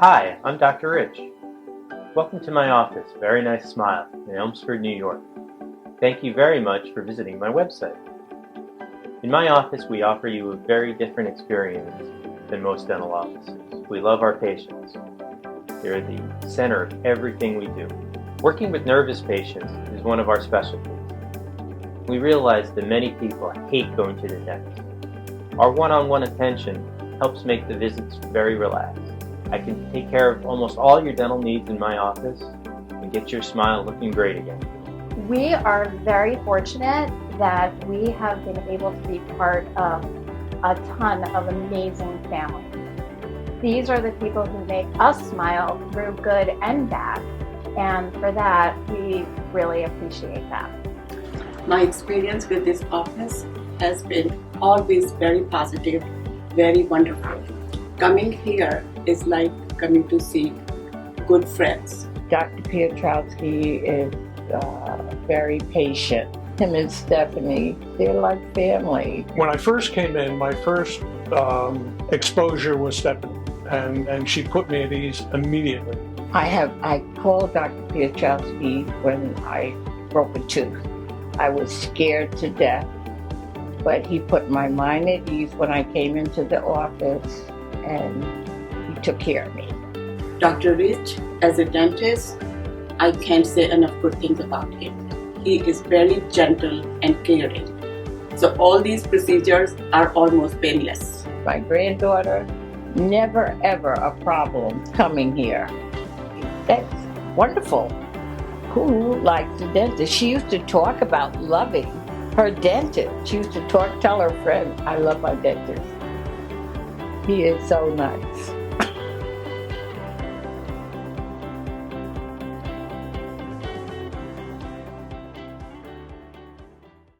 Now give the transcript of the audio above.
Hi, I'm Dr. Rich. Welcome to my office, Very Nice Smile, in Elmsford, New York. Thank you very much for visiting my website. In my office, we offer you a very different experience than most dental offices. We love our patients. They're the center of everything we do. Working with nervous patients is one of our specialties. We realize that many people hate going to the dentist. Our one-on-one attention helps make the visits very relaxed. I can take care of almost all your dental needs in my office and get your smile looking great again. We are very fortunate that we have been able to be part of a ton of amazing families. These are the people who make us smile through good and bad, and for that, we really appreciate that. My experience with this office has been always very positive, very wonderful. Coming here is like coming to see good friends. Dr. Piotrowski is very patient. Him and Stephanie, they're like family. When I first came in, my first exposure was Stephanie, and she put me at ease immediately. I called Dr. Piotrowski when I broke a tooth. I was scared to death, but he put my mind at ease when I came into the office, and he took care of me. Dr. Rich, as a dentist, I can't say enough good things about him. He is very gentle and caring. So all these procedures are almost painless. My granddaughter, never ever a problem coming here. That's wonderful. Who likes a dentist? She used to talk about loving her dentist. She used to tell her friends, I love my dentist. He is so nice.